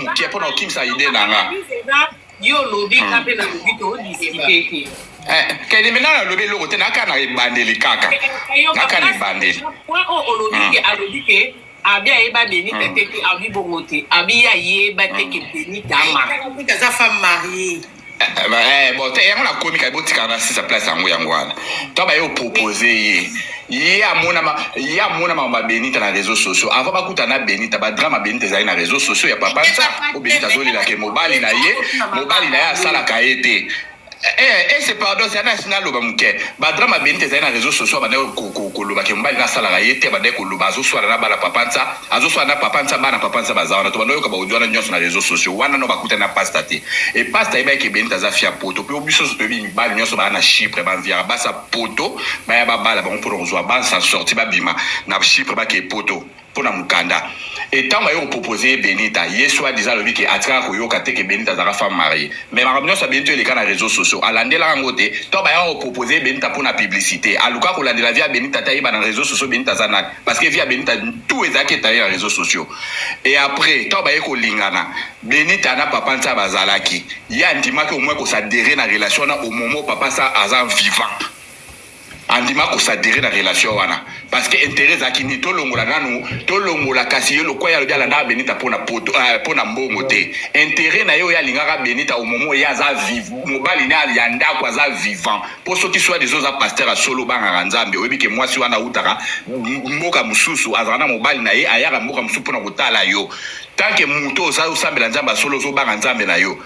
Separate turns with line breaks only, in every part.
mukie pour kim sa idée nanga
yo lobi kape na lobi to discuter
kende mena lobi loko te naka na ibandeli kaka naka na ibandeli
point o lobi ke alobi ke abia eba Benita tete abi bongote abi ya yeba teke Benita ma
sa femme mariée
bon te yango na komi ka botika na sa place yango wana to ba yo proposer ye amona ma Benita na réseaux sociaux avant bakuta na Benita ba drama Benita za na réseaux sociaux ya papa ça o Benita zoli la ke mobali na ye asala ka ete c'est pardon c'est national loba muke ba drama Benita za na réseaux sociaux ba ko loba ke mobali na sala ka ete ba de ko loba zo swala na bala papa ça azo swala na papa ça bana papa ça bazana to ba no ka ba udwana nyonso na réseaux sociaux wana no bakuta na pasta te et pasta iba ke Benita za fia poto pe obiso so pe bi ba nyonso ba na Chypre ba via ba sa poto ba ya ba bala ba pour rejoindre ba sa sorti ba bima na Chypre ba ke poto pour na mukanda et tant yo proposer Benita yeswa disant le ki atira ko yo kate ke Benita za femme mariée mais ma ramener ça bientôt les cas na réseaux sociaux alandela ngote to ba yo proposer Benita pour na publicité aluka ko landela via Benita taïba na réseaux sociaux Benita za na parce que via Benita tout ezaki taïba na réseaux sociaux et après to ba ko lingana Benita na papa nta bazalaki ya ndima ke au moins ko s'adhérer na relation na au moment papa ça azan vivant andima ko s'adhérer na relation wana parce que intérêt za kini to longola nanu to longola kasi yo lokwa ya lobia na Benita pona poto pona mbongo te intérêt na yo ya lingaka Benita au moment ya za vivant mobali na ya ndako za vivant pour ceux qui soit des autres pasteurs à solo banga nzambe obi ke moi si wana utaka mboka mususu azana mobali na ye ayaka mboka mususu pona kotala yo tant que muto za usambela nzamba solo zo banga nzambe na yo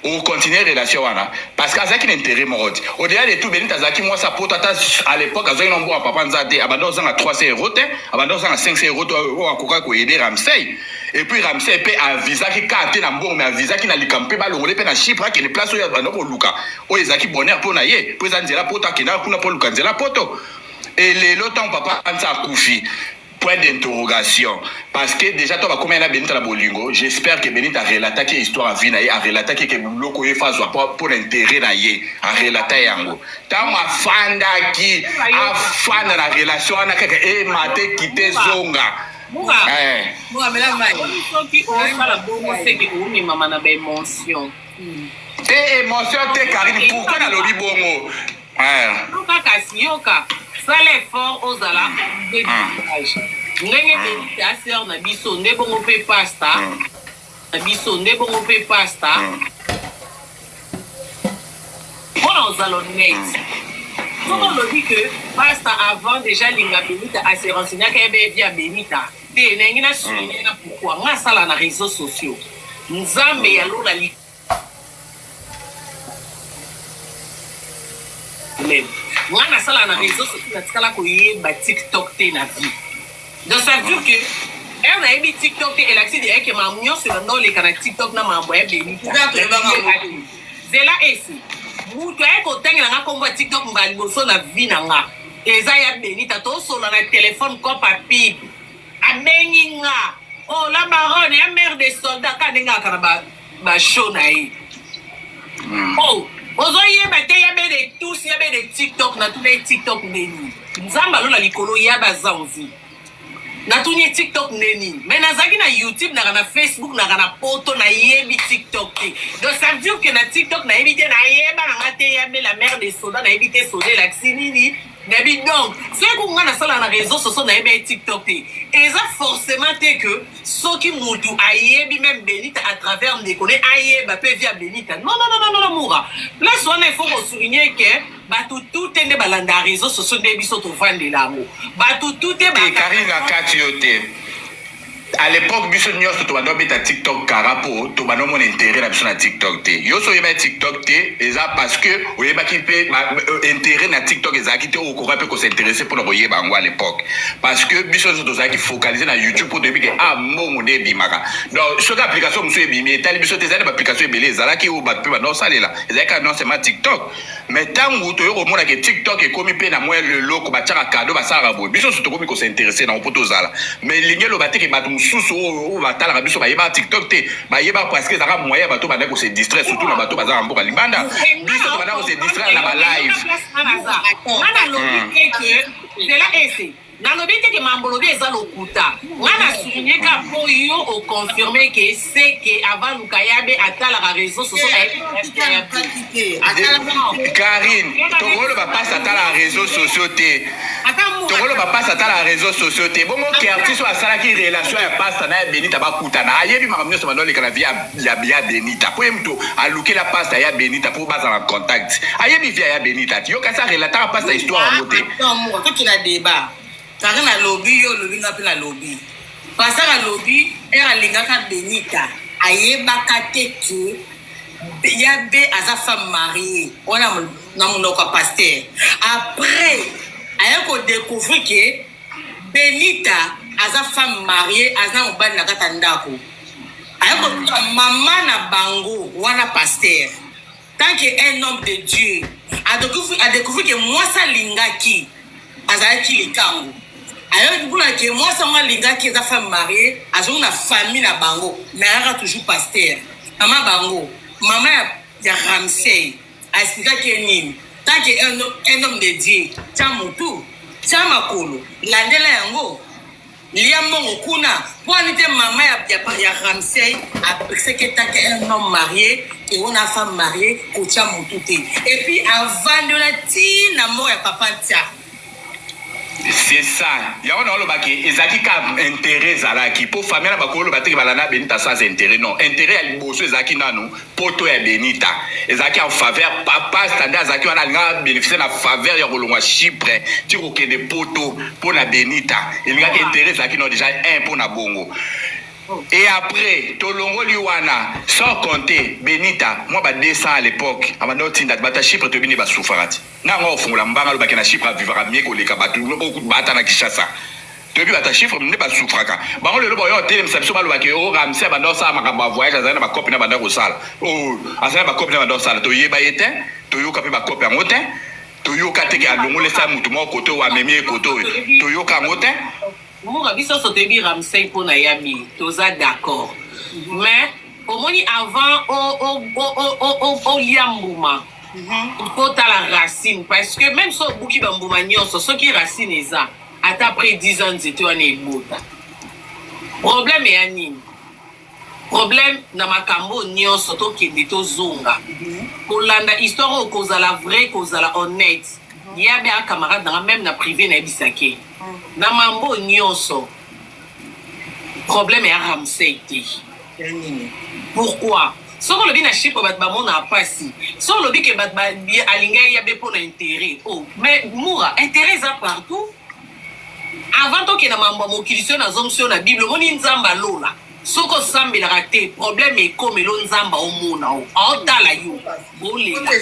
on continue relation wana parce que azaki l'intérêt morodi au delà de tout Benita zaki moi sa poto à l'époque azaki nombo à papa nzate abando zanga 300 euros te abando zanga 500 euros to akoka ko aider Ramsey et puis Ramsey pe avisa ki kate na mbongo mais avisa ki na likampe ba longole pe na Chypre ki ne place oyo bando ko luka o ezaki bonheur pona ye po ezanzela poto akina kuna po luka nzela poto et le temps papa anza kufi point d'interrogation parce que déjà toi va combien na Benita la bolingo j'espère que Benita relata que histoire vina ye a relata que loko ye fa zo pour l'intérêt na ye a relata yango tant afanda ki afanda na relation na kaka e mate kite zonga
moi mais là mai qui on sala bongo c'est que on mi mama na ba émotion
te émotion te Karine pourquoi na lobi bongo
kaka sioka ça l'effort aux ala de village ngenge Benita sœur na biso ne bongo pe pasta na biso ne bongo pe pasta on aux alonnettes comment on dit que pasta avant déjà linga Benita a se renseigner que via Benita te nengi na souligner na pourquoi nga sala na réseaux sociaux nzambe ya lona li même moi na sala na réseaux sociaux na tikala ko yeba TikTok te na vie donc ça veut dire que elle na yebi TikTok te elle a dit que ma munyo sur dans les canaux TikTok na mambo ya Benita zela esi mutu ay ko tengela nga kombo TikTok mbali boso na vie na nga eza ya Benita to solo na téléphone ko papi amengi nga oh la baronne ya mère des soldats ka nenga kana ba show na yi oh ozoye bate ya be de tous ya be de TikTok na tous les TikTok neni nzamba lola likolo ya bazanzi na tunye TikTok neni mais nazaki na YouTube na Facebook na poto na yebi TikTok te donc ça veut dire que na TikTok na yebi te na yeba na te ya be la mère des soldats na yebi te soldats la xinini David donc c'est qu'on a ça na réseaux sociaux na yebi TikTok te et ça forcément te que ceux qui mutu ayebi même Benita à travers les connaît ayeba pe via Benita non moura là soit il faut souligner que tout est de balanda réseaux sociaux de biso to vendre l'amour tout est
Karine Akatiote à l'époque biso nyos to bando beta TikTok karapo to bando mon intérêt na biso na TikTok te yo so yeba TikTok te eza parce que oyeba ki pe intérêt na TikTok eza ki te o ko pe ko s'intéresser pour le yeba ngo à l'époque parce que biso to za ki focaliser na YouTube pour depuis que mbongo de bimaka donc ce application muso e bimi tali biso te za na application ebele ezala ki o ba pe ba non salela eza ka non c'est ma TikTok mais tango to yo mona que TikTok e komi pe na moi le loko ba tchaka cadeau ba sara bo biso to komi ko s'intéresser na poto zala mais lingelo ba te ke ba mususu o batala biso ba yeba TikTok te ba yeba parce que ça va moyen bato ba ko se distraire surtout na bato baza mboka libanda biso to ba ko se distraire na ba live
ana logique que c'est là essayer nalobi te ke mambolobi eza lokuta ngana souligner ka po yo o confirmer que c'est que avant lukayabe atalaka réseaux sociaux
Karine tokolo ba passe atala réseaux sociaux te tokolo ba passe atala réseaux sociaux te bongo ke artiste asala ki relation ya pasta na Benita bakutana ayebi makamyo so bandole kana via ya Benita po mto aluke la pasta ya Benita pour baza en contact ayebi via ya Benita yo kasa relata pasta histoire moté
non to kila débat kanga na lobby yo lobby ngapi na lobby pasaka lobby era lingaka Benita ayebaka te que ya be aza femme mariée on a na monoko pasteur après ayako découvrir que Benita aza femme mariée aza mobali na kata ndako ayako maman na bango wana pasteur tant que un homme de Dieu a découvert que moi ça lingaki azalaki likango ayo bula ke moi ça moi lingaki aza femme mariée azo na famille na bango mais ayaka toujours pasteur maman bango maman ya Ramsey asikaki nini tant que un homme de Dieu tia mutu tia makolo landela yango lia mongo kuna poni te mama ya Ramsey a que tant qu'un homme marié et on a femme mariée ko tia mutu te et puis avant de la tina mort ya papa tia.
C'est ça. Il y a un homme qui a intérêt zalaki pour famille na bakolo batiki balana Benita sans intérêt non intérêt à liboso ezaki nanu poto ya Benita ezaki en faveur papa standard ezaki wana nga bénéficier na faveur ya kolongwa Chypre tiko ke de poto pour na Benita il y a intérêt ezaki non déjà un pour na bongo. Et après, Tolongo Liwana, sans compter Benita, moi, 200 à l'époque, avant de tinda, bata Chypre, tu bini ba soufarati. Na nga ofungula mbanga lo bakena Chypre vivra mieux que les kabatu, beaucoup de bata na Kishasa. Tu bi bata Chypre ne ba soufraka. Bango le boyo tele msabso ba lo bakena o Ramsey ba ndosa makamba voyage azana ba copine ba ndako sala. Oh, azana ba copine ba ndako sala to yeba yete, to yoka pe ba copine ngote. To yoka teke alongole sa mutu mo koto wa memie koto. To yoka ngote.
Moura biso sotebi Ramsey pour na yami toza d'accord mais au moins avant au liambouma pour ta la racine parce que même so buki bambouma nyonso so ki racine eza ata après 10 ans c'était on est bota problème ya nini problème na makambo nyonso to kende to zonga kolanda histoire o kozala vrai kozala honnête yabe a camarade na même na privé na bisake na mambo nyonso problème ya Ramsey te pourquoi soko lobi na Chypre bat ba mona pasi soko lobi ke bat ba alinga ya be pour intérêt oh mais moura intérêt ça partout avant to ke na mambo mokilisio na zonction na bible moni nzamba lola soko sambela raté problème est comme lo nzamba o mona o odala yo bolela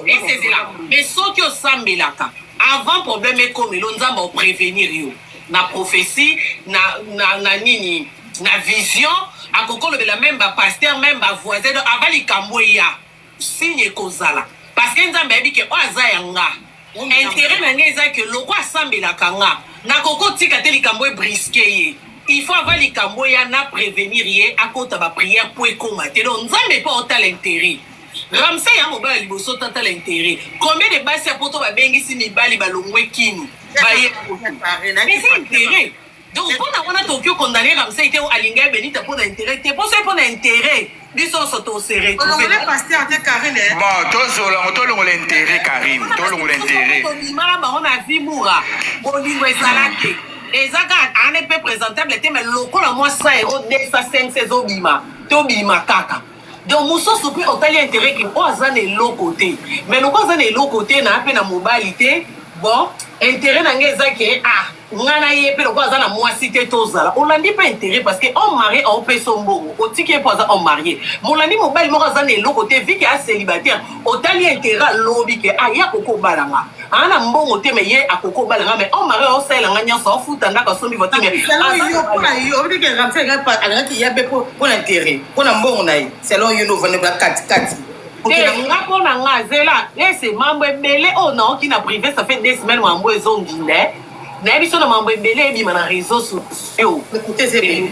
et c'est là mais soko sambela ka avant problème est comme lo nzamba o prévenir yo na prophétie na nini na vision akokolo de la même ba pasteur même ba voisin donc avali kamboya signe kozala parce que nzamba yebi ke o azayanga intérêt na ngeza ke loko asambela kanga na koko tika te likambo e brisquer il faut avoir likamboya na prévenir ye akota ba prière pour ekoma te donc nzambe pas autant l'intérêt Ramsey ya mobali liboso tata l'intérêt combien de basi apoto ba bengisi mibali balongwe kini baye mais c'est intérêt donc pour na wana tokyo condamner Ramsey te alinga Benita pour intérêt te pour intérêt biso soto serré
on le pasteur te Karine
bon to l'intérêt Karine to l'intérêt
mala ba on a vu moura bolingo esalate ezaka ane peu présentable te mais lokola moi 100 € 205 saison bima to bima kaka donc muso sopi otali intérêt que o azane lo côté mais loko azane lo côté na pe na mobilité bon intérêt na ngeza ke ngana ye pe loko azana mwasi te tozala olandi pas intérêt parce que on marié on peut son bongo otiki po on marié molandi mobile moko azane lo côté vu que a célibataire otali intérêt lobi ke ya koko balanga ana mbongo te me ye akoko balanga mais on marié on sala nganya so futa ndaka sombi vote mais
yo pona yo obiki que Ramsey ga pas ala ki ya be pour l'intérêt pour na mbongo na ye selon you no vendre 4
nga pona nga zela ese mambo ebele o na ki na privé ça fait 2 semaines mambo ezongile na biso na mambo ebele ebima na réseaux sociaux
écoutez c'est bien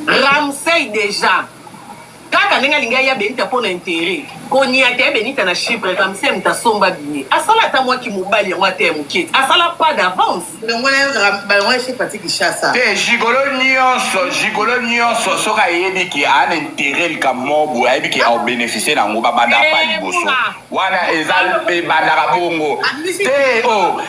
Ramsey déjà kaka ndenge alingi aya benita mpo na intere koniata ya benita na chypre comme si moto asomba bie asala ata mwaki mobali yango ata ya moke asala pas d'avance
balongo ya chypre ati kishasa
te gigolo nyonso soki ayebi ke ana intere likambo boye ayebi ke aobénéficie nango babandaka pa liboso wana eza ebandaka bongo te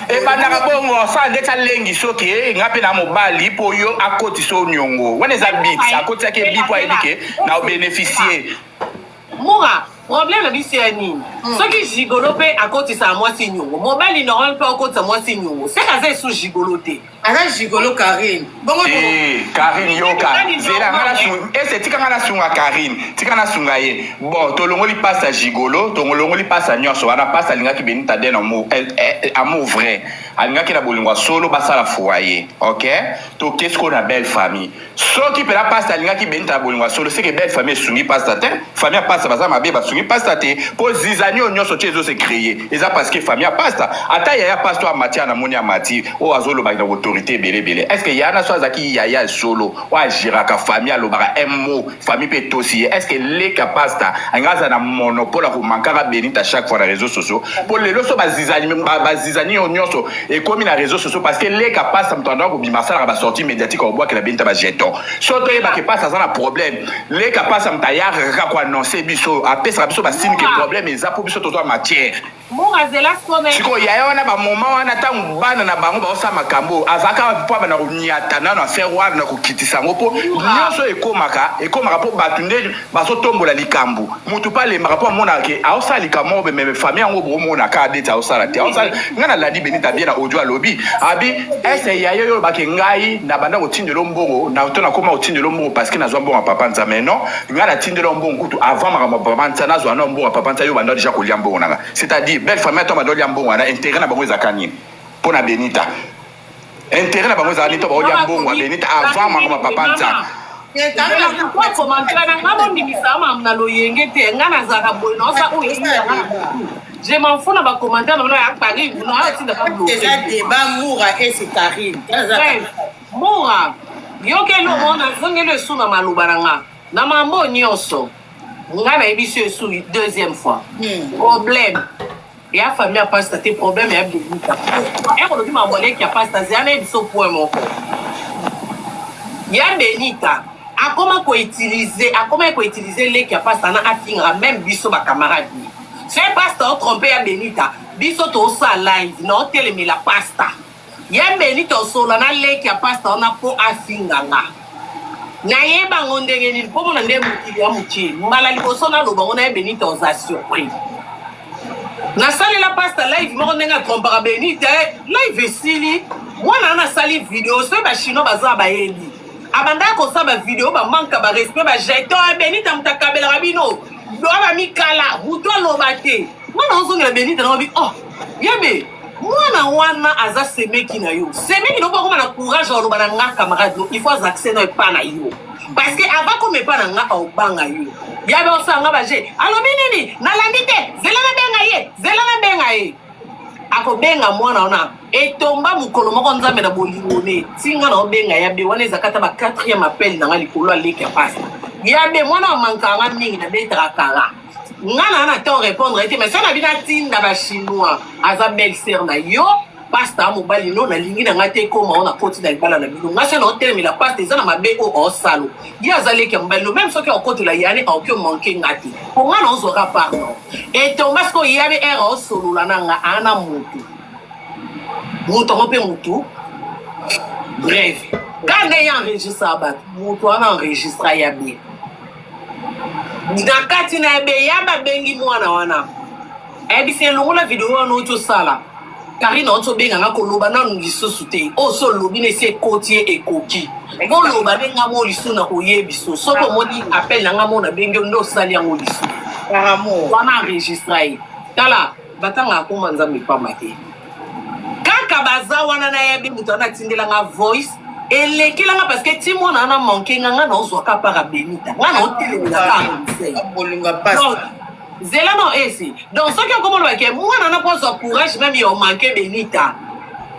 ebandaka bongo asala ndeti alengi soki nga mpe na mobali mpo yo akotisa oniongo wana eza bit akotisaki ebi mpo ayebi ke na obénéficie
Moura, problème na biso ya nini soki gigolo mpe akotisa mwasi nyongo mobali normal mpe akotisa mwasi nyongo seka aza esu gigolo te
aza gigolo Karine bongo
Karine yoka zela ngana sunga ese tika ngana sunga Karine tika na sunga ye bon tolongoli pasa gigolo tolongoli pasa nyonso wana pasa lingaki benita den amour vrai alingaki na bolingwa solo basala foyer OK to qu'est-ce qu'on a belle famille soki pela pasa lingaki benita na bolingwa solo c'est que belle famille sungi pasa te famille pasa baza mabe basungi pasa te po zizani nyonso tie zo se créer eza parce que famille pasa ata ya pasta matière na moni amati o azolo ba na autorité belé est-ce que yana so azaki yaya solo wa jiraka famille alobaka un mot famille peut aussi est-ce que les capasta angaza na monopole ko mankara benita chaque fois na réseaux sociaux pour les loso bazizani nyonso et comme na réseaux sociaux parce que les capasta mtanda ko bimasala ba sortie médiatique au bois que la benita ba jeton soto e ba ke pasa ça na problème les capasta mtaya kwa annoncer biso apesa biso ba signe que problème eza pour biso toto matière
Moura zela comme
siko yaya wana ba moment wana tangu bana na bango ba osa makambo azaka po na kunyata na faire wana na kokitisa ngopo nyonso ekomaka po batunde baso tombola likambo mutu pale marapo mona ke aosa likambo me famille yango bo mona ka deta aosa te aosa ngana ladi benita bien na audio alobi abi ese yaya yo ba ke ngai na banda ko tindelo mbongo na to na koma ko tindelo mbongo parce que nazwa mbongo papa nzame non ngana tindelo mbongo kutu avant mara papa nzana nazwa na mbongo papa nzana yo banda déjà ko lia mbongo nanga c'est-à-dire belle famille to badoli ya mbongo na intérêt na bango ezakani pona benita intérêt na bango ezakani to baolia mbongo benita avant mama papa nzana
kwa commentaire na ngabo ndimisa mama na loyenge te ngana zaka boy no sa je m'en fous na ba commentaire na ya Paris no atinda pas bloquer
déjà débat Moura et c'est Karine
Moura yoke lo mona zongelo su na malubaranga na mambo nyonso ngana ebiso su deuxième fois problème et a famille a pasta tes problèmes et a benita et on dit ma molé qui a pasta zana ebiso point moko ya benita a comment ko utiliser les qui a pasta na afinga même biso ba camarade c'est pasta o tromper ya benita biso to sa live no telemi la pasta ya benita solo na les qui a pasta on a po afinga nga na yeba ngondenge ni po mona nde mukili ya muchi mbala liboso na loba ngona ya benita oza surprise na sali la pasta live moko ndenga trompaka benita live esili mwana na sali video so ba chino baza ba yeli abanda ko saba video ba manka ba respect ba jeton benita mutakabela rabino do ba mikala muto lobate mwana ozongela benita na bi oh yebe mwana wana aza semeki na yo semeki no ko na courage o loba na nga camarade il faut accès no pa na yo parce que avant comme pa na nga o banga yo yabe osanga ba je alobi nini na landite zela na benga ye ako benga mwana ona etomba mukolo moko nzambe na bolingo ne tinga na obenga yabe wana ezakata ba 4e appel na nga likolo aleki ya pasta yabe mwana manka nga mingi na beta kala ngana na to répondre ete mais ça na bina tinda ba chinois aza belle sœur na yo pasta mobali no na lingi na ngate ko ma ona koti na ibala na bino ngase na hotel mi la pasta ezana mabe o salo ya zaleke mbalo même soki o koti la yani o ki manquer ngati ko ngana on zora pardon et Thomas ko yabe o solo la nanga ana mutu ngope mutu bref quand il y a enregistré ba mutu ana enregistré ya bien na kati na be ya ba bengi mwana wana ebise longola video wana oto sala Karine on to benga nga koloba na ngisosu te o so lobi ne se kotie ekoki ngo loba benga mo lisu na koyebiso so ko modi appel na nga mo na bengi ndo sali yango lisu caramo wana enregistré tala batanga ko manzambe pa mate kaka baza wana na yebi mutana tindela nga voice elekela nga parce que timo na na manquer nga na ozwa ka para benita nga na hotelemela ka
bolunga pasta
zela no esi donc ce qui est comme le que moi na pas courage même yo manquer benita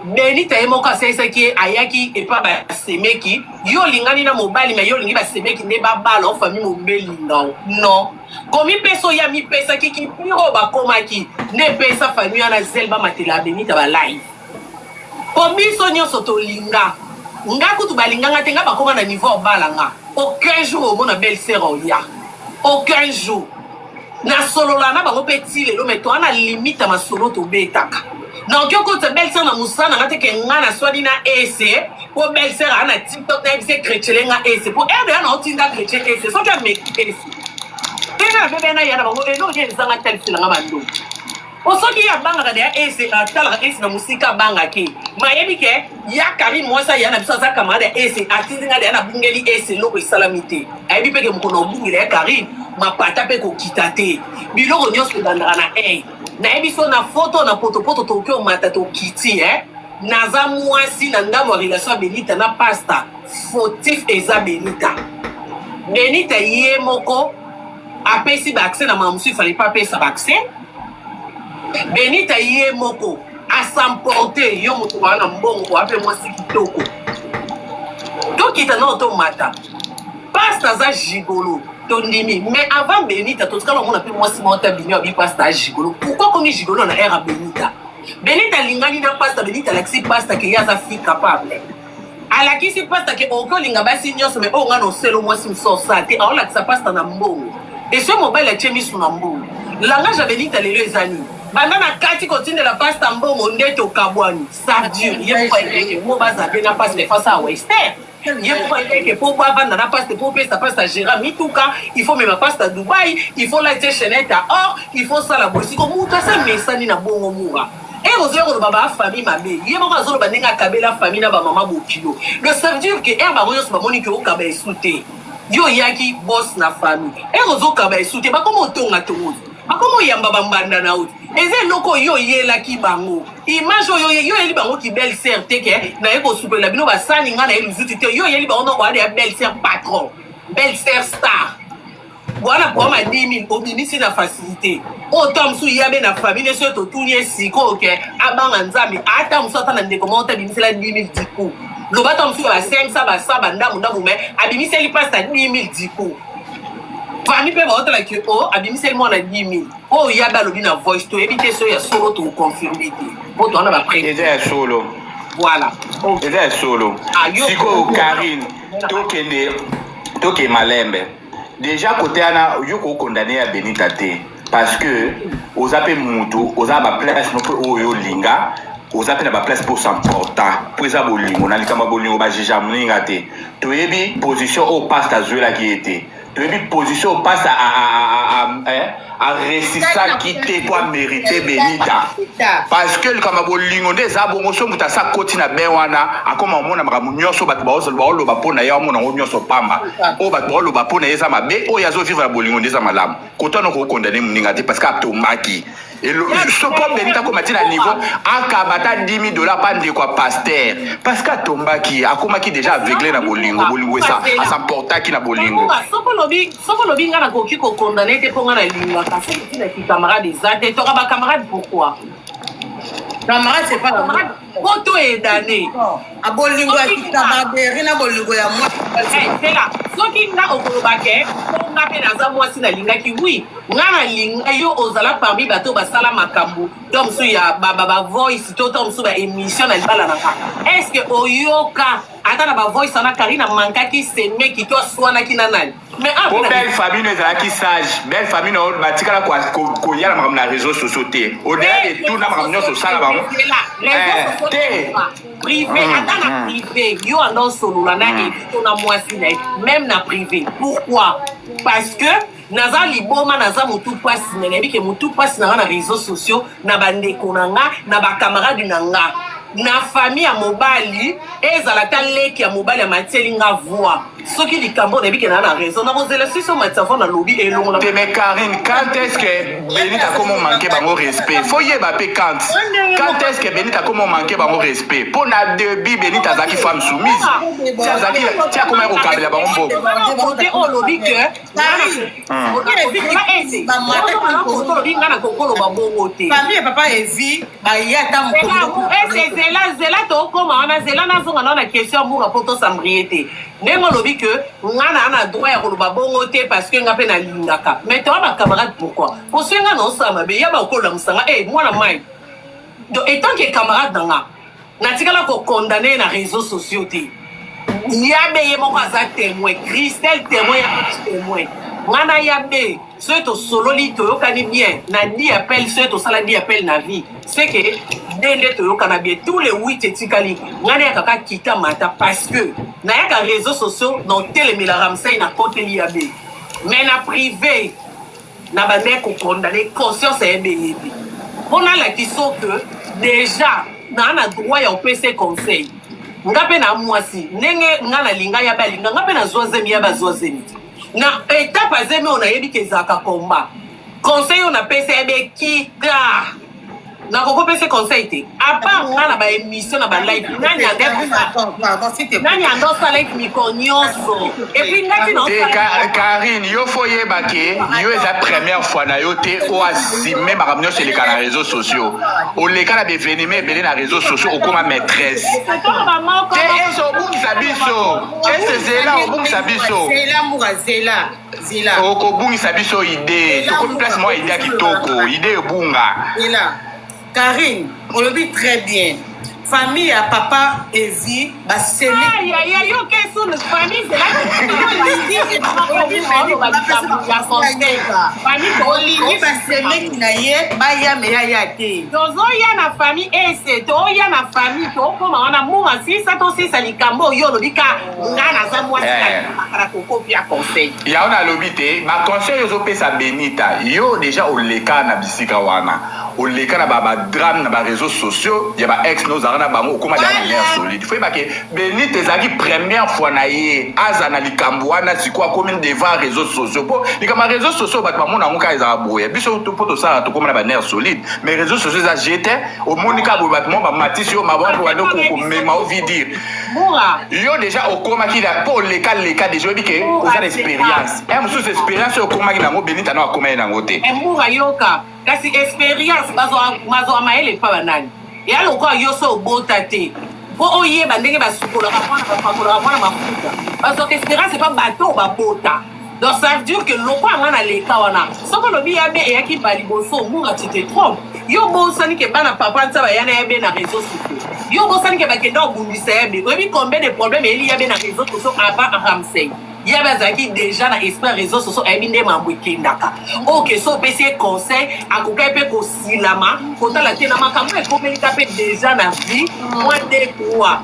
Benita emoka sesa ki ayaki et pas ba semeki yo lingani na mobali mais yo lingi ba semeki ne ba bala en famille mobeli non komi peso ya mi pesa ki piro ba koma ki ne pesa famille na zelba matela Benita ba live komi so nyonso to linga nga kutu ba linga nga tenga ba koma na niveau bala nga aucun jour au mona belle sœur ya aucun jour na solo la na bango petit lelo mais to ana limite ma solo to betaka donc yo ko te belle sœur na musana ngate ke ngana swadi na ese po belle sœur ana TikTok na bise chrétien nga ese po erde ana otinda chrétien ese so ka me ese tena bebe na yana bango eno je nzanga telfila nga bando osoki ya banga ka ya ese atala ese na musika banga ke mayebi ke ya Karim Mwasa yana biso za kamada ese atinga de na bungeli ese loko salamité ayebi peke mukono bungile ya Karim mapata pe ko kitate biloko nyonso bandana na na ebiso na photo na poto tokyo mata to kiti naza mwasi na ndamo relation Benita na pasta fautif eza Benita ye moko apesi ba accès na mamusu fallait pas payer sa accès Benita ye moko a s'emporter yo mutu wana mbongo ape mwasi kitoko to kita na to mata pasta za gigolo tondimi mais avant Benita tout ce qu'on a pu moi si monter bignon bi pasta gigolo pourquoi comme gigolo na era Benita lingani na pasta Benita laxi pasta que ya za fi capable ala ki si pasta que oko linga basi nyonso mais o ngano selo moi si so sa te ala ki sa pasta na mbongo et ce mobile a chemi su na mbongo langage Benita lelo ezani banana kati continue la pasta mbongo ndeto kabwani ça dure ye kwa ndeke mo baza bena pasta face à western il faut que pour vendre la pasta pour payer sa pasta Gérard Mituka il faut même pasta à Dubaï il faut la chaînette à or il faut ça la bourse comme tout ça mais ça ni na bongo moura et aux heures de baba famille ma bé il y a pas besoin de baninga kabela famille na ba maman bokilo le ça veut dire que ba moyo ba monique au kabela souté yo yaki boss na famille et aux autres kabela souté ba comment tonga tongo akomo yamba bambanda na uti eze loko yo yela ki bango image yo yeli bango ki belle sœur teke na yeko super la bino ba sani nga na yeli zuti te yo yeli bango no ya belle sœur patron belle sœur star voilà pour ma 10 000 obinisi na facilité autant msu yabe na famille so to tunye siko ke abanga nzambi ata msu ata na ndeko monta binisi la 10 000 diku lo bata msu ba 500 ba saba ndamu me abimisi li pasta 10 000 diku famille pe ba otala ki o abimiseli mwana 10 000 o ya ba lobi na voice to ebite so ya solo to confirmer te bo to na ba prêt
eza solo
voilà
eza solo siko Karine toke malembe déjà côté ana yoko condamné à Benita te parce que aux appels mutu aux ba place no po yo linga aux appels ba place pour s'emporter pour eza bolingo na likama bolingo ba jija muninga te to yebi position au passe à jouer la qui était une position passe à réciter quitter quoi mériter Benita parce que comme bolingo ndeza bongo so muta sa koti na bewana akoma mona makamu nyoso bat baozo baolo bapona ya mona nyoso pamba o bat baolo bapona eza mabe o yazo vivre na bolingo ndeza malamu kotono ko condamner muninga te parce que atomaki et le so pour Benita comme à niveau akabata 10 000 $ pas de quoi pasteur parce que tombaki akomaki déjà aveuglé na bolingo ça à s'emporter qui na bolingo
soko lobi ngana ko ki ko condamner te ponga na linga kasi ti na ki camarade des até to ba camarade pourquoi camarade c'est pas camarade photo est damné a bolingo a ki camarade rina bolingo ya moi c'est là soki na okolobake ko na pe na za mwasi na linga ki oui ngana linga yo ozala parmi bato basala makambo donc so ya ba voice to so ba émission na bala na ka est-ce que oyoka ata na ba voice na Karina mankaki seme ki to swana ki nanani mais
pour belle famille nous qui sage belle famille no batikala ko yala makam na réseaux sociaux te au-delà de tout na makam nyoso sala ba privé ata na privé yo ando solo na évito na mwasi na même na privé pourquoi parce que naza liboma naza mutu pasi na nebi ke mutu pasi na réseaux sociaux na bandeko na nga na ba camarade na nga na famille ya mobali ezala ta leki ya mobali ya matieli nga voix soki likambo na bike na raison na bozela siso matavo na lobby elongo na mais Karine quand est-ce que Benita comment manquer bango respect faut yeba pe quand est-ce que Benita comment manquer bango respect pour na début Benita zaki femme soumise tia zaki tia comment au kabela bango mbo côté au lobby que famille papa evi ba yata mko
zela tokoma wana zela nazonga na question mbunga po tosambriye te ndenge olobi ke nga na droit ya koloba bongo te parce que nga mpe nalingaka mais toa bacamarade pourquoi parce que nga naosala mabe ya bakolamusanga mwana mai donc étant que camarade na nga natikala kokondane na réseaux sociaux te yabe ye moko aza témoin Christelle témoin ya petit témoin ngana yabe soki tosololi toyokani bien na di appel soki tosala di appel na vie c'est que ndenge toyokana bien tous les 8 etikali ngana ya kaka kita mata parce que nayaka réseaux sociaux donc telemela ramsey na koteli yabe mais na privé na bande kokondane conscience yebe yebi mpona lakiso que déjà na droit ya opesa conseil nga mpe na mwasi ndenge nga nalinga yabe alinga nga mpe nazwa zemi yabe azwa zemi na étape azemi oyo nayebi ke ezalaka komba conseil oyo napesa yabe kita nakokopesa conseil te apart nga na baémission na balive nani andosala live miko nyonso epuis ngati
Karine yo fo yeba ke yo eza première fois na yo te o asime makambo nyonso eleka na réseaux sociaux oleka na bevenime ebele na réseaux sociaux okoma maîtresse te ese obungisa biso ese zela obungisa biso okobungisa biso ide tokomi place mwa ide ya kitoko ide ebunga
Karine, on le dit très bien. Famille à papa et vie, bah c'est
famille
oleka na ba drame na ba réseaux sociaux ya ba ex nos arana bango okoma da manière solide faut ba ke Benite ezaki première fois na ye aza na likambo wana siko akomi devant réseaux sociaux po likama réseaux sociaux ba mona ngoka eza boye biso to poto ça to koma na ba nerf solide mais réseaux sociaux za jeté au monika bo ba ba matisi yo maboko wa ndoko ko mema o vidir yo déjà okoma ki la po leka déjà bi ke oza expérience sous expérience okoma ki na ngo Benite na akoma na ngote
mbura yoka kasi expérience mazo maele pa banani ya lokwa yo so bota te po oyeba ndenge basukola kapona mafuta parce que expérience c'est pas bateau ba bota donc ça veut dire que lokwa ngana leka wana soko lobi yabe eyaki baliboso munga tu te trompes yo bosani ke bana papa ntaba yana yabe na réseaux sociaux yo bosani ke bakenda obundisa yabe oyebi combien de problèmes eli yabe na réseaux sociaux avant Ramsey yabe azalaki déjà na esprit réseaux sociaux ayebi nde mambo ekendaka ok so opesi conseil akokai mpe kosilama kotala te na makambo ekomelika mpe déjà na vie moins de trois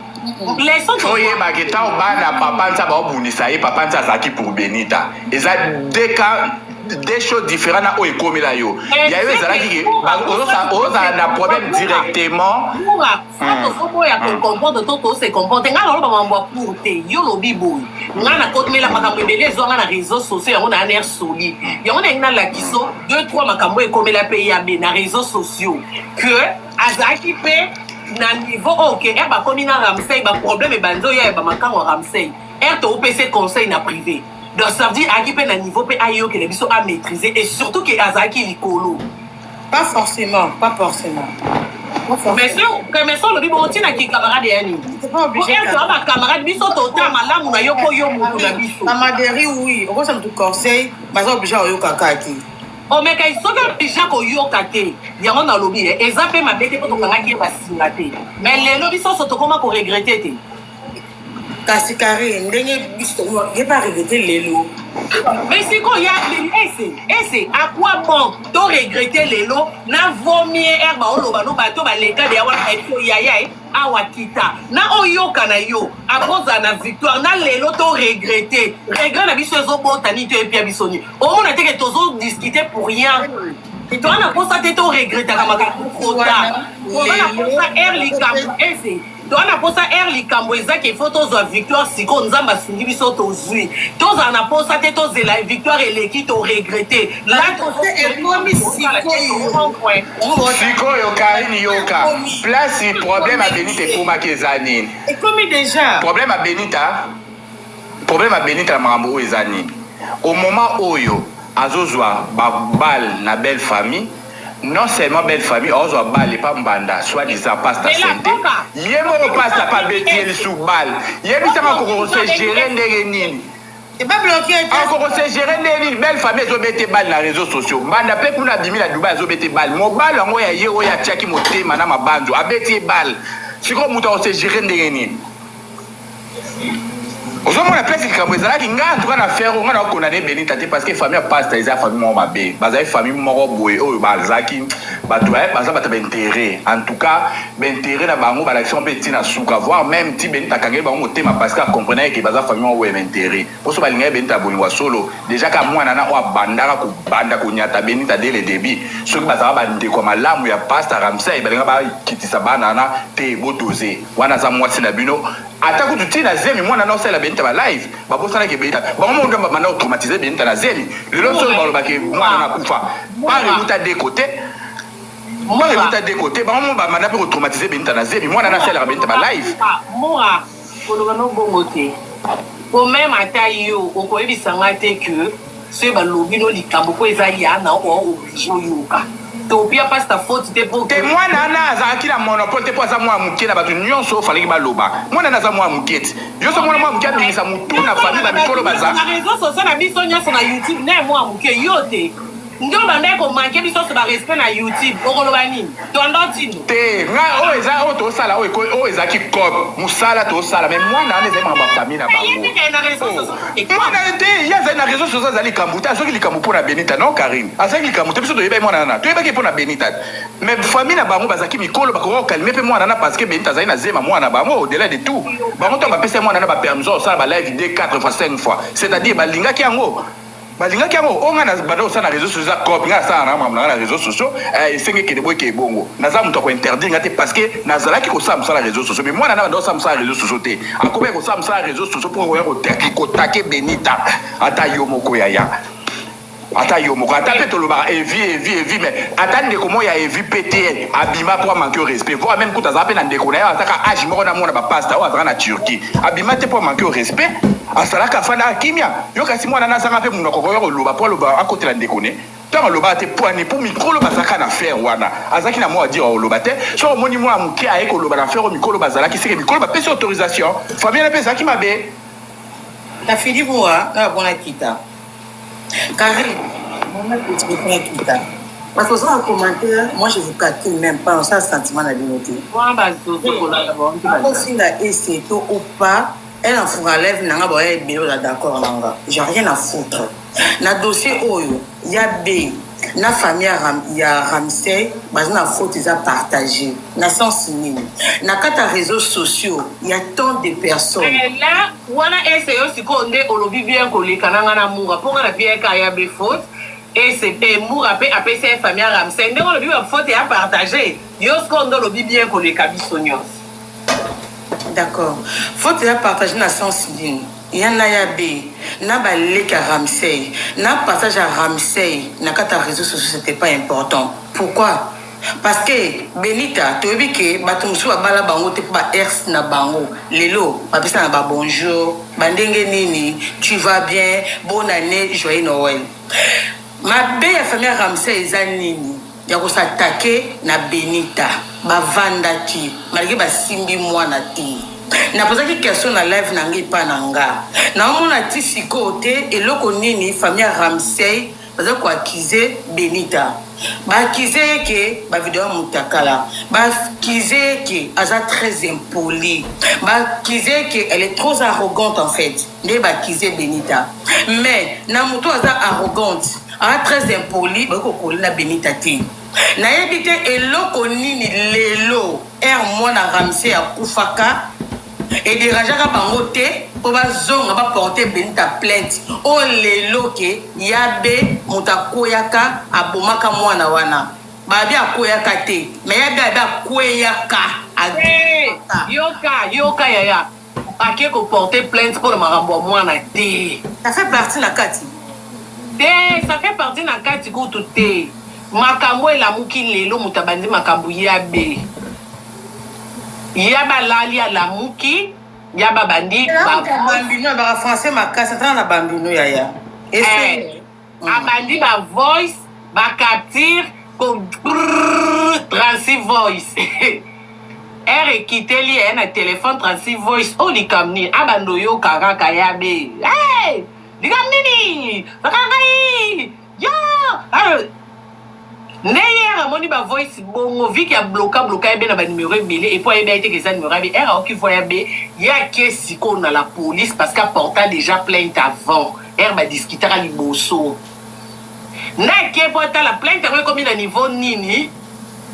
oyebaki ntango bana papa ntaba obundisa ye papa nti azalaki pour Benita eza des choses différentes na oyo ekomela yo ya yo ezalaki ozala na problème directement
tozoboya kocomporte to tose comporte ngai naloba mambo ya pour te yo lobi boye ngai nakotomela makambo ebele ezwanga na réseaux sociaux yango na aner solide yango ndenge nalakiso 2-3 makambo ekomela mpe yabe na réseaux sociaux que azalaki mpe na niveau ok bakomi na Ramsey baproblème ebandi oyo ya bamakango ya Ramsey toopesa conseil na privé donc ça veut dire aki pe na niveau pe ayokele biso à maîtriser et surtout que azaki likolo
pas forcément
mais so lobi bon tina ki camarade yani c'est pas obligé pour ba camarade biso tota malamu na yoko yo mutu na biso
camarade oui on ça me conseil mais obligé oyoka kaki
o mais kai so que déjà ko yoka te yango na lobi eza pe mabete po to ngaki basinga te mais lelo biso so to koma ko regretter te
kasi Karine ndenge biso ye pas regretter lelo
mais si ko ya ese à quoi bon to regretter lelo na vomir herba oloba no bato ba leka de yawa eto yaya awa kita na oyoka na yo apoza na victoire na lelo to regretter regret na biso zo botani to epia bisoni o mona te que tozo discuter pour rien et toi na posa te to regretter kamaka kota on va posa early camp ese toana posa likambo ezaki ifo tozwa victoire siko nzambe asungi biso tozwi tozala na posa te tozela victoire eleki to regrete
sikoyo Karine yoka place problème a Benita ekomaki eza nini
ekomi déjà
problème a Benita na makambo oyo eza nini au moment oyo azozwa babale na belle famille non seulement belle famille, on a balle pas mbanda, soit disant pasta santé. Yemo pasta pas bêtier le sous balle. Yemo ça va commencer gérer les nini.
C'est pas bloqué.
Encore c'est gérer les belle famille zo bête balle na réseaux sociaux. Mbanda pe pour na bimi la Dubaï zo bête balle. Mo balle ngo ya yero ya tiaki motema na mabanzo. Abeti balle. Siko muta on se gérer les nini. Ozomona place likambo ezalaki nga ntuka na faire nga na condamner Benita te parce que famille pasta eza famille moko mabe bazali famille moko boye oyo bazaki bato baza bato baintérêt en tout cas baintérêt na bango balakisi mpe ntina suka voire même ti Benita akangeli bango motema parce que akomprenaki ke baza famille moko boye baintérêt poso balingaki Benita bolingwa solo déjà ka mwana na oyo abandaka kobanda konyata Benita dès le début soki bazalaka bandeko ya malamu ya pasta Ramsey balinga bakitisa bana na te bodoze wana aza mwasi na bino ata kutu tina zemi mwana na osala Benita ba live babosana ke Benita bango ndo bamanda automatiser Benita na zemi lelo solo balobaki mwana na kufa pare muta de côté moi muta de côté bango bamanda pe automatiser Benita na zemi mwana na sala Benita ba live
moi kologa no bongo te ko même ata yo okoyebisanga te que ce balobi no likambo ko eza ya na o yoka topia pasta faute te pour
te mwana na azaki na monopole te po aza mwa muke na bato nyonso faleki baloba mwana na aza mwa muke te yoso mwana mwa muke abimisa mutu na famille bamikolo baza
na réseau social na biso nyonso na YouTube ne mwa muke yo te ndio banda ko manquer biso so ba respect na YouTube okoloba nini tondo tino
te nga o eza o to sala o eza ki cop musala to sala mais mwana na eza ma famille na bango mwana te ya za na réseau social zali kambuta azoki likambu pona Benita non Karine azaki likambu te biso to yeba mwana na to yeba ki pona Benita mais famille na bango bazaki mikolo bakoko calmer pe mwana na parce que Benita zali na zema mwana bango au delà de tout bango to ba pesa mwana na ba permission sala ba live de 4 fois 5 fois c'est-à-dire balingaki yango balingaki yango onga na bado sana réseaux sociaux copie nga sana na mamna na réseaux sociaux senge ke deboy ke bongo naza muto ko interdire ngate parce que nazalaki ko sam sana réseaux sociaux mais moi na bado sam sana réseaux sociaux te akobe ko sam sana réseaux sociaux pour ko take Benita ata yo moko ya ata yo moko ata pe to loba evi mais ata ndeko mo ya evi PTN abima pour manquer au respect voire même kuta za pe na ndeko na ya ataka age moko na mona ba pasta o azaka na Turquie abima te pour manquer au respect asalaka fana kimia yo kasi mwana na sanga pe munoko ko loba pour loba akotela ndeko ne tant loba te poani pour micro loba saka na faire wana azaki na mo dire loba te so moni mo amuke aye ko loba na faire micro loba zalaki seke micro ba pesa autorisation famille na pesa ki mabe
ta fili boa na bona kita Karine, parce que ça, en commentaire, moi je vous calcule même pas, on sent le sentiment de la dignité. Si la essayé ou pas, elle en fera lève, n'a pas de d'accord, j'ai rien à foutre. Dans le dossier, il y a B. Na famille ya Ramsey bazana faute ils a partagé na sens nini na kata réseaux sociaux il y a tant de personnes
là wana essaye aussi ko nde olobi bien ko lekana na munga ponga na bien ka ya be faute et c'est moura pe apesa famille Ramsey nde olobi ba faute ya partagé yo ko ndo olobi bien ko lekabiso nyos
d'accord faute ya partagé na sens nini yana ya B na baleka Ramsey na passage à Ramsey na kata réseaux sociaux c'était pas important pourquoi parce que Benita tu veux que bato musu bala bango te ba ers na bango lelo ba pesa na ba bonjour bandenge nini tu vas bien bonne année joyeux Noël ma be ya famille Ramsey ezanini ya ko s'attaquer na Benita ba vandaki malgré ba simbi mwana ti na posa ki question na live na ngai pa na nga na omona ti siko te eloko nini famille Ramsey baza ko accuser Benita ba accuser que ba vidéo mutakala ba accuser que aza très impoli ba accuser que elle est trop arrogante en fait ne ba accuser Benita mais na muto aza arrogante très impoli ba ko kola Benita ti na yebite eloko nini lelo mwana Ramsey akufaka et dérangeaka bango te po bazonga ba porter Benita plainte o lelo ke yabe mutakoyaka abomaka mwana wana babi akoyaka te mais yabe akoyaka
yoka yaya ake ko porter plainte pour marambo mwana te
ça fait partie na kati
te ça fait partie na kati ko te makambo elamuki lelo mutabandi makambo yabe yaba lali ya lamuki yaba bandi
bambino ba français makasa tana na bambino yaya
abandi ba voice ba capture comme 36 voice. Elle quitté li un téléphone 36 voice. Oh li kamni abando yo kaka kayabe. Hey! Li kamni! Bakangani! Yo! Hier, moni ba voice bongo vu qu'il y a bloqué bien na numéro belé et puis il a été que ça numéro B R qui voyait B il y a qu'est-ce qu'on a la police parce qu'à porta déjà plainte avant R ba discuter à liboso na ke porta la plainte comme il a niveau nini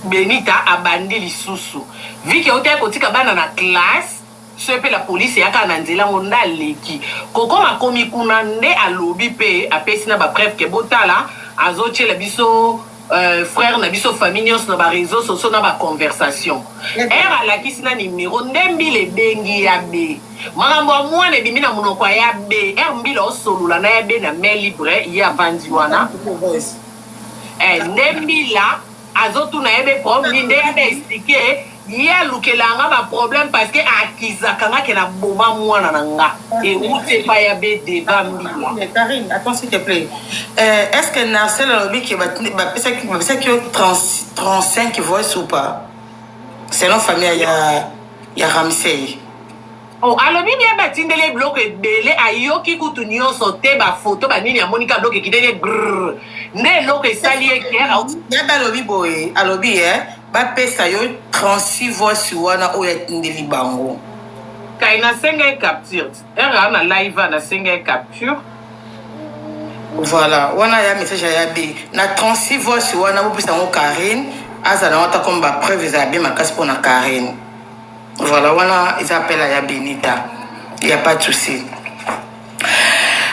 Benita abandi lisusu vu que hôtel kotika bana na classe ce pe la police yaka na nzela ngonda leki koko makomi kuna nde alobi pe apesi na ba preuve ke botala azoche la biso frère na biso famille nyonso na ba réseaux sociaux na ba conversation era la kisina numéro ndembi le bengi ya be makambo mwana ebimi na munoko ya be mbila osolula na ya be na mail libre ya vandi wana ndembi la azotuna ya be problème nde ya be expliquer ya lukelanga ba problème parce que akizaka nga ke na boma mwana na nga et ute pa ya be devant mbila.
Karine, attends s'il te plaît. Est-ce que Narcel a dit qu'il va 35 voix ou pas? C'est notre famille, il y a Ramsey.
Oh, alors bien batindele bloc belé ayoki kutu nyonso te ba photo ba nini ya Monica bloc ki dele brrr. Ne loke sali ekera.
Ya ba lobi boy, alobi ba pesa yo 36 voix sur wana o ya tindeli bango.
Kaina senga capture. Era na live na senga capture.
Voilà, wana ya message ya B. Na 36 voix sur wana bo pesa ngo Karine, aza na wata comme ba preuve za bien makasi pour na Karine. Voilà, wana ils appellent à Benita. Il n'y a pas de souci.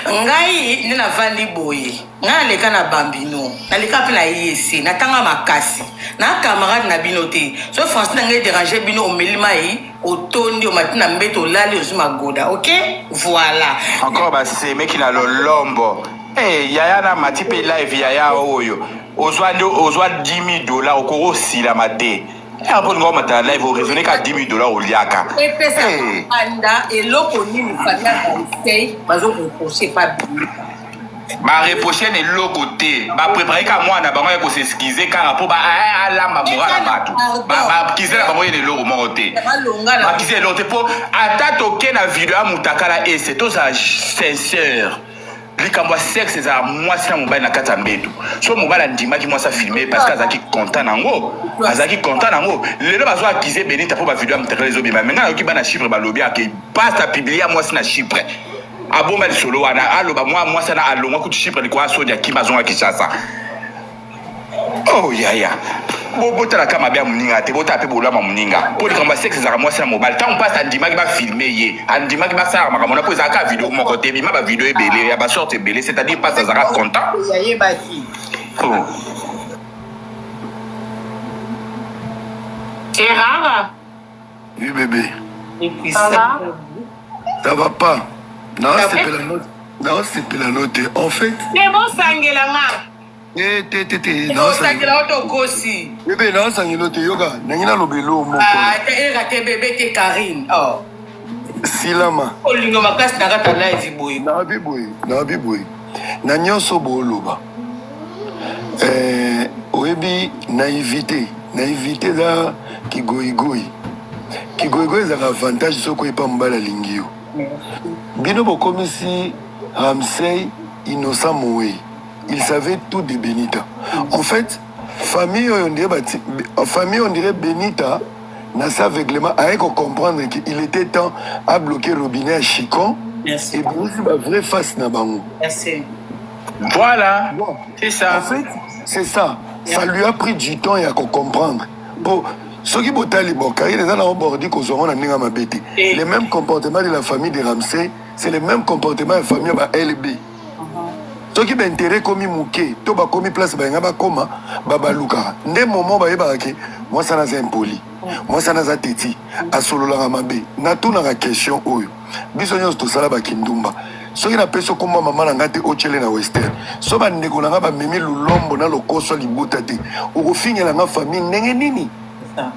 Ngai nina vandi boye. Ngai leka na bambino. Na leka pe na yesi. Na tanga makasi. Na camarade na binote. So France na ngai déranger bino o melima yi. O tondi o matina mbeto lali ozuma goda. OK? Voilà.
Encore bah c'est mec qui n'a le lombo. Eh yaya na matipe live yaya oyo. Ozwa $10,000 okoro sila mate. Et après, nous avons un live, vous raisonnez qu'à $10,000 au liaka.
Et puis, ça, et l'autre, nous faisons reprocher pas bien.
Ma reprocher n'est l'autre côté. Ma préparer qu'à moi, on a besoin de s'excuser car pour la mamora la bateau. Ma qui c'est la mamora de l'eau mon côté. Ma qui c'est l'autre pour attaque aucun vidéo à Moutakala et c'est tout ça sincère. Likamwa sexe za moi c'est mon bain na katambeto. So mon bain ndima ki moi ça filmer parce que azaki content nango. Azaki content nango. Le bazo accuser Benita pour ba vidéo am les obi. Maintenant ki bana chiffre ba lobby ak passe à publier moi c'est na chiffre. Abomba solo wana alo ba moi ça na alo moi ku chiffre ni kwa so dia ki bazonga Kinshasa. Oh ya. Bota la kama bia muninga te bota pe bolama muninga. Pour likamwa sexe za moi c'est na mobile. Tant passe ndima ki ba filmer ye. Ndima ki ba ça ma mona poza ka vidéo mon côté bima ba vidéo belé ya ba sorte belé c'est-à-dire pas ça zara content.
Yaye baki.
C'est rare.
Oui bébé.
Et puis
Ça va?
Ça va pas. Non, c'est pas la note. Non, c'est pas la note. En fait.
C'est bon sangelanga.
Non,
ça que là auto gosi.
bébé, non, ça n'y est yoga. Nangina lobelo mon
Et raté bébé te Karine. Oh.
Silama.
Olingo makasi na kata live boy.
Na biboy. Na nyonso boloba. Oyebi naïveté za kigoigoi ezaka avantage soko epa mbala lingi yo. Bino bokomisi Ramsey Innocent Moé. Il savait tout de Benita. En fait, famille on dirait Benita n'a sa aveuglement avec comprendre qu'il était temps à bloquer robinet à Chicon.
Merci.
Et Bruce va vrai face na bango.
Merci.
Voilà.
Bon.
C'est ça.
En fait, c'est ça. Ça lui a pris du temps à comprendre. Bon, ceux qui botali Bokari, les gens ont bordi qu'on s'en a mabete. Les mêmes comportements de la famille de Ramsey, c'est les mêmes comportements de la famille de LB. Ceux qui ont intérêt comme Mouké, tout va comme place ba koma baba luka. Ndé moment ba yebaki, moi ça n'a impoli. Moi ça n'a teti. A solo la mabe. Na tout na question oyo. Biso nyos to sala ba kindumba. Ceux qui n'appellent ça comme maman ngate ochele na western. So ba ndeko na ba memi lulombo na lokoso libuta te. Oko finga na famille ndenge nini?
Ça.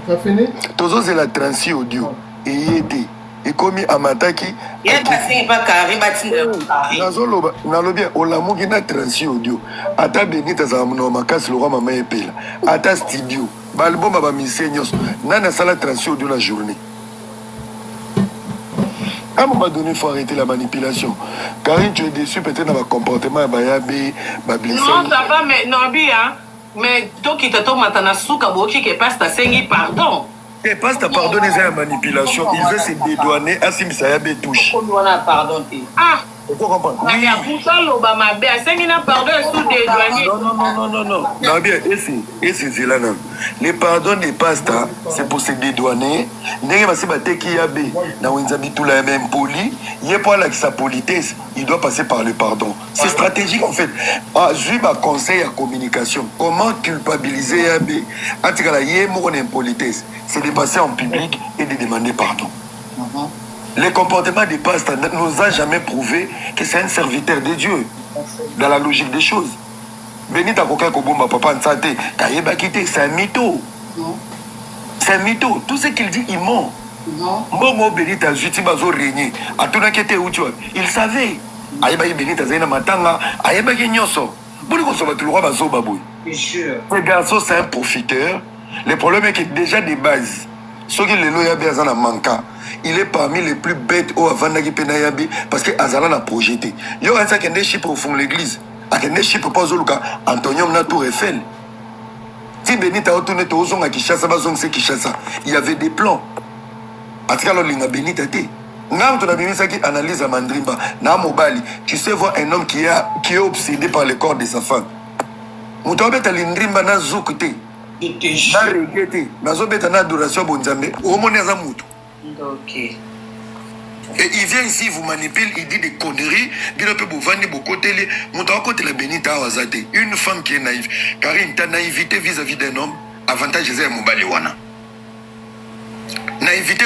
Ça fini? Tozo c'est la transi audio. Et yété. ekomi amataki
ye basingi mpa kari batinda kari
nazoloba nalobi olamuki na transi audio ata benita azala monoko makasi lokwa mama epela ata studio balboma bamisie nyonso nani asala transi audio la journée. À un moment donné, il faut arrêter la manipulation. Karine, tu es déçu peut-être dans le comportement de Bablessé.
Non, ça va, mais non, bien. Mais toi qui te tombes maintenant sous Kaboki qui passe ta saigne, pardon.
Et passe ta pardon, c'est la manipulation. Il veut se dédouaner à Sim Sayabe touche.
Pardon.
Ah!
Vous comprenez?
Oui.
Non, bien, et c'est là, non. Les pardons des pastas, c'est pour se dédouaner. N'est-ce pas si qui y a bé, dans une habitude la même poli, il y a pas là que sa politesse, il doit passer par le pardon. C'est stratégique en fait. Ah, j'ai un conseil à communication. Comment culpabiliser y a bé? En tout cas, il y a mon impolitesse. C'est de passer en public et de demander pardon. Le comportement des pasteurs ne nous a jamais prouvé que c'est un serviteur de Dieu, dans la logique des choses. Benita Koka Koboma, papa Nsate, Kayeba Kite, c'est un mytho. C'est un mytho. Tout ce qu'il dit, il ment. Momo Benita Juti Bazo régné. A tout n'a qu'était où tu vois. Il savait. Ayeba Benita Zena Matanga, Ayeba Genyoso. Bonne consomme tout le roi Bazo Baboui. Ce garçon, c'est un profiteur. Le problème est que déjà des bases. Ceux qui le loya bien à manka. Il est parmi les plus bêtes au avant d'agir penayabi parce que Azala n'a projeté. Il y a un sac qui chip au fond de l'église. Avec un chip pas Zoluka, Antonium na Tour Eiffel. Si Benita a retourné au zone à Kishasa, il y avait des plans. En tout cas, l'on a Benita té. Nam ton ami ça qui analyse à Mandrimba. Nam Obali, tu sais voir un homme qui est obsédé par le corps de sa femme. Moutabet à l'indrimba na zoukute. Na regretté. Na zobet na adoration bonzambe. Au moneza moutou.
Ok.
Et il vient ici, vous manipule, il dit des conneries, il peut vous vendre beaucoup de télé. Mon côté la Benita Awazate, une femme qui est naïve. Karine, ta naïveté vis-à-vis d'un homme, avantage c'est Mobali Wana. Naïveté